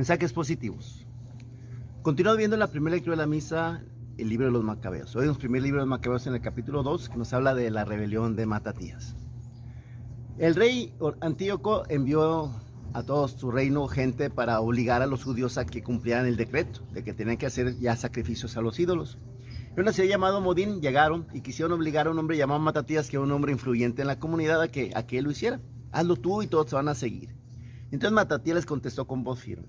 Mensajes positivos. Continúo viendo la primera lectura de la misa, el libro de los Macabeos. Hoy en el primer libro de los Macabeos, en el capítulo 2, que nos habla de la rebelión de Matatías. El rey Antíoco envió a todo su reino gente para obligar a los judíos a que cumplieran el decreto de que tenían que hacer ya sacrificios a los ídolos. En una ciudad llamada Modín llegaron y quisieron obligar a un hombre llamado Matatías, que era un hombre influyente en la comunidad, a que él lo hiciera. Hazlo tú y todos te van a seguir. Entonces Matatías les contestó con voz firme: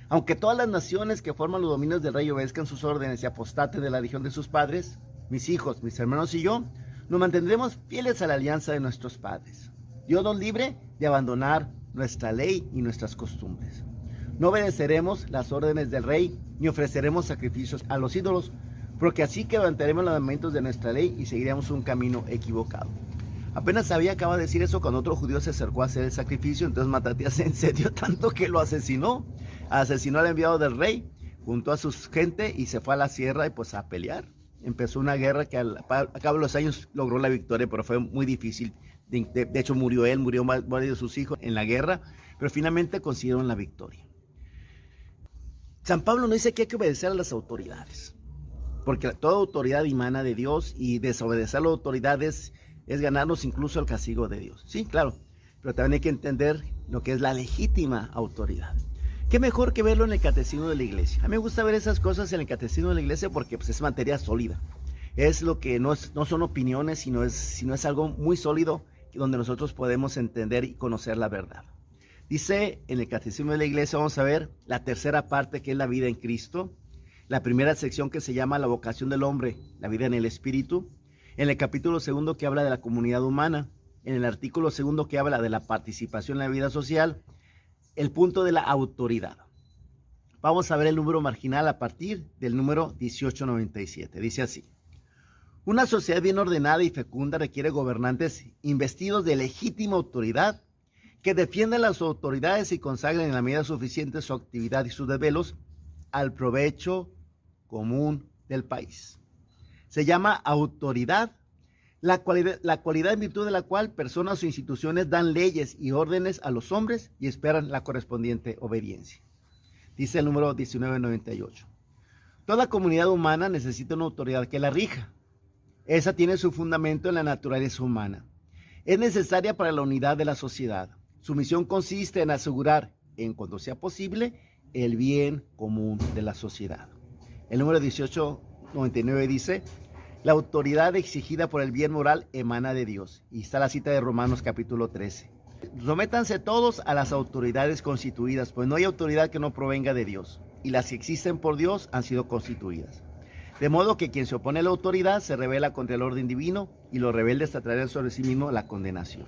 aunque todas las naciones que forman los dominios del rey obedezcan sus órdenes y apostaten de la religión de sus padres, mis hijos, mis hermanos y yo nos mantendremos fieles a la alianza de nuestros padres. Dios nos libre de abandonar nuestra ley y nuestras costumbres. No obedeceremos las órdenes del rey ni ofreceremos sacrificios a los ídolos, porque así quebrantaremos los mandamientos de nuestra ley y seguiremos un camino equivocado. Apenas había acabado de decir eso cuando otro judío se acercó a hacer el sacrificio. Entonces Matatías se encendió tanto que lo asesinó. Asesinó al enviado del rey, juntó a su gente y se fue a la sierra y pues a pelear. Empezó una guerra que al cabo de los años logró la victoria, pero fue muy difícil. De hecho murió él, murió varios de sus hijos en la guerra, pero finalmente consiguieron la victoria. San Pablo nos dice que hay que obedecer a las autoridades, porque toda autoridad emana de Dios, y desobedecer a las autoridades es ganarnos incluso el castigo de Dios. Sí, claro, pero también hay que entender lo que es la legítima autoridad. ¿Qué mejor que verlo en el catecismo de la iglesia? A mí me gusta ver esas cosas en el catecismo de la iglesia porque pues, es materia sólida. Es lo que no son opiniones, sino es algo muy sólido donde nosotros podemos entender y conocer la verdad. Dice en el catecismo de la iglesia, vamos a ver la tercera parte, que es la vida en Cristo. La primera sección, que se llama la vocación del hombre, la vida en el espíritu. En el capítulo segundo, que habla de la comunidad humana. En el artículo segundo, que habla de la participación en la vida social. El punto de la autoridad. Vamos a ver el número marginal a partir del número 1897. Dice así: una sociedad bien ordenada y fecunda requiere gobernantes investidos de legítima autoridad, que defiendan las autoridades y consagren en la medida suficiente su actividad y sus deberes al provecho común del país. Se llama autoridad la cualidad en virtud de la cual personas o instituciones dan leyes y órdenes a los hombres y esperan la correspondiente obediencia. Dice el número 1998. Toda comunidad humana necesita una autoridad que la rija. Esa tiene su fundamento en la naturaleza humana. Es necesaria para la unidad de la sociedad. Su misión consiste en asegurar, en cuanto sea posible, el bien común de la sociedad. El número 1899 dice: la autoridad exigida por el bien moral emana de Dios. Y está la cita de Romanos capítulo 13. Sométanse todos a las autoridades constituidas, pues no hay autoridad que no provenga de Dios, y las que existen por Dios han sido constituidas. De modo que quien se opone a la autoridad se rebela contra el orden divino, y los rebeldes atraerán sobre sí mismo la condenación.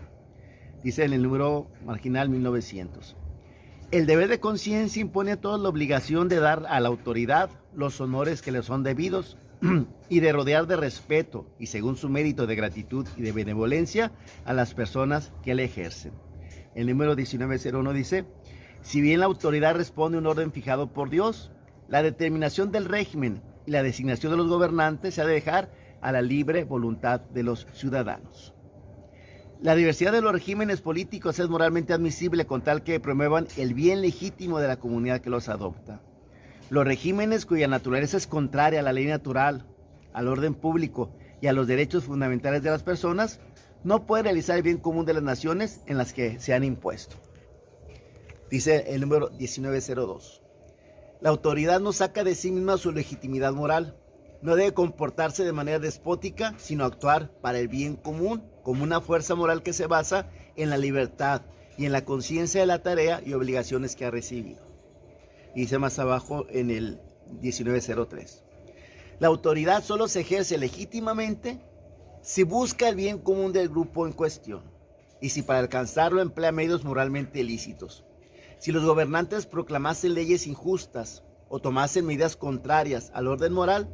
Dice en el número marginal 1900. El deber de conciencia impone a todos la obligación de dar a la autoridad los honores que le son debidos y de rodear de respeto y según su mérito de gratitud y de benevolencia a las personas que le ejercen. El número 1901 dice: si bien la autoridad responde a un orden fijado por Dios, la determinación del régimen y la designación de los gobernantes se ha de dejar a la libre voluntad de los ciudadanos. La diversidad de los regímenes políticos es moralmente admisible con tal que promuevan el bien legítimo de la comunidad que los adopta. Los regímenes cuya naturaleza es contraria a la ley natural, al orden público y a los derechos fundamentales de las personas, no pueden realizar el bien común de las naciones en las que se han impuesto. Dice el número 1902. La autoridad no saca de sí misma su legitimidad moral. No debe comportarse de manera despótica, sino actuar para el bien común como una fuerza moral que se basa en la libertad y en la conciencia de la tarea y obligaciones que ha recibido. Dice más abajo en el 1903. La autoridad solo se ejerce legítimamente si busca el bien común del grupo en cuestión y si para alcanzarlo emplea medios moralmente ilícitos. Si los gobernantes proclamasen leyes injustas o tomasen medidas contrarias al orden moral,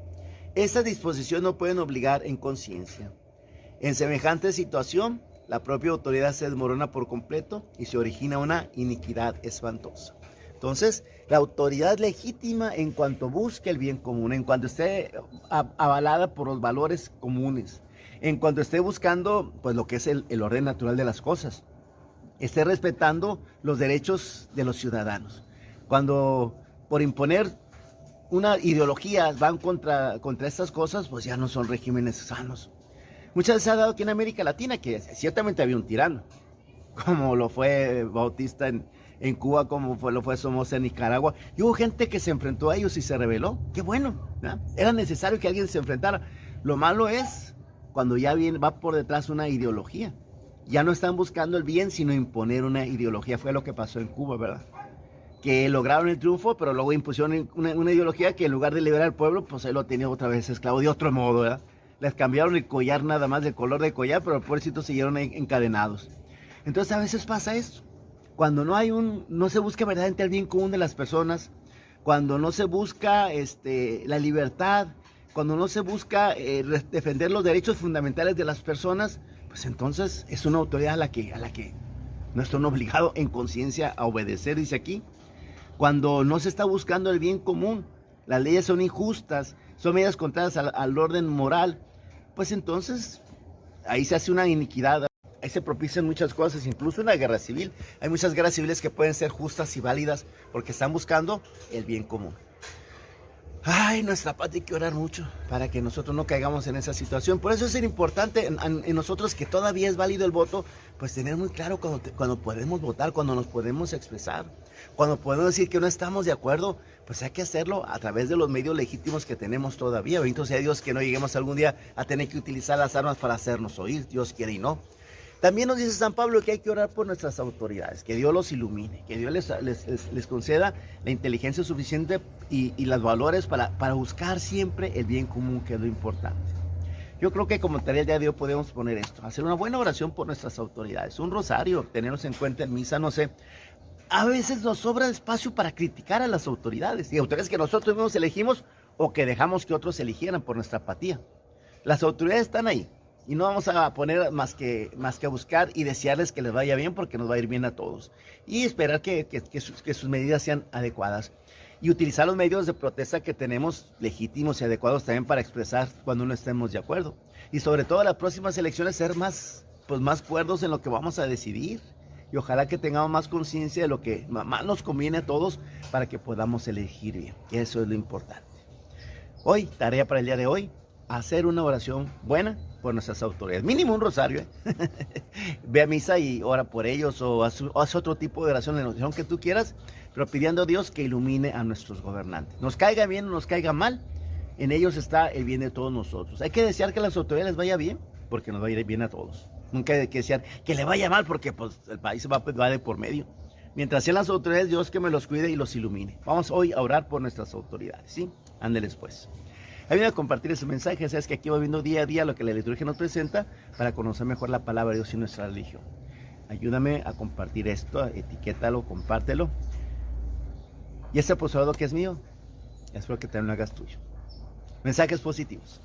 estas disposiciones no pueden obligar en conciencia. En semejante situación, la propia autoridad se desmorona por completo y se origina una iniquidad espantosa. Entonces, la autoridad legítima en cuanto busque el bien común, en cuanto esté avalada por los valores comunes, en cuanto esté buscando pues lo que es el orden natural de las cosas, esté respetando los derechos de los ciudadanos. Cuando por imponer una ideología van contra estas cosas, pues ya no son regímenes sanos. Muchas veces se ha dado aquí en América Latina que ciertamente había un tirano, como lo fue Bautista en Cuba, como lo fue Somoza en Nicaragua, y hubo gente que se enfrentó a ellos y se rebeló. Qué bueno, ¿no? Era necesario que alguien se enfrentara. Lo malo es cuando ya va por detrás una ideología. Ya no están buscando el bien, sino imponer una ideología. Fue lo que pasó en Cuba, ¿verdad? Que lograron el triunfo, pero luego impusieron una ideología que en lugar de liberar al pueblo, pues él lo tenía otra vez esclavo de otro modo, ¿verdad? Les cambiaron el collar nada más, el color de collar, pero los pobrecitos siguieron encadenados. Entonces a veces pasa esto. Cuando no se busca verdaderamente el bien común de las personas, cuando no se busca la libertad, cuando no se busca defender los derechos fundamentales de las personas, pues entonces es una autoridad a la que no están obligados en conciencia a obedecer, dice aquí. Cuando no se está buscando el bien común, las leyes son injustas, son medidas contrarias al orden moral, pues entonces ahí se hace una iniquidad. Ahí se propician muchas cosas, incluso una guerra civil. Hay muchas guerras civiles que pueden ser justas y válidas porque están buscando el bien común. Ay, nuestra patria hay que orar mucho para que nosotros no caigamos en esa situación. Por eso es importante en nosotros que todavía es válido el voto, pues tener muy claro cuando podemos votar, cuando nos podemos expresar, cuando podemos decir que no estamos de acuerdo, pues hay que hacerlo a través de los medios legítimos que tenemos todavía. Bendito sea Dios que no lleguemos algún día a tener que utilizar las armas para hacernos oír, Dios quiere y no. También nos dice San Pablo que hay que orar por nuestras autoridades, que Dios los ilumine, que Dios les conceda la inteligencia suficiente y los valores para buscar siempre el bien común, que es lo importante. Yo creo que como tarea el día de hoy podemos poner esto, hacer una buena oración por nuestras autoridades, un rosario, tenerlos en cuenta en misa, no sé. A veces nos sobra espacio para criticar a las autoridades, y autoridades que nosotros mismos elegimos o que dejamos que otros eligieran por nuestra apatía. Las autoridades están ahí. Y no vamos a poner más que buscar y desearles que les vaya bien, porque nos va a ir bien a todos. Y esperar que sus medidas sean adecuadas. Y utilizar los medios de protesta que tenemos legítimos y adecuados también para expresar cuando no estemos de acuerdo. Y sobre todo en las próximas elecciones ser más cuerdos en lo que vamos a decidir. Y ojalá que tengamos más conciencia de lo que más nos conviene a todos para que podamos elegir bien. Y eso es lo importante. Hoy, tarea para el día de hoy, hacer una oración buena por nuestras autoridades, mínimo un rosario, ve a misa y ora por ellos, o haz otro tipo de oración, la oración que tú quieras, pero pidiendo a Dios que ilumine a nuestros gobernantes. Nos caiga bien o nos caiga mal, en ellos está el bien de todos nosotros. Hay que desear que a las autoridades les vaya bien, porque nos va a ir bien a todos. Nunca hay que desear que le vaya mal, porque pues, el país va de por medio. Mientras sean las autoridades, Dios que me los cuide y los ilumine. Vamos hoy a orar por nuestras autoridades, ¿sí? Ándeles pues. Ayúdame a compartir ese mensaje. Sabes que aquí va viendo día a día lo que la liturgia nos presenta para conocer mejor la palabra de Dios y nuestra religión. Ayúdame a compartir esto, etiquétalo, compártelo. Y ese apostolado que es mío, espero que también lo hagas tuyo. Mensajes positivos.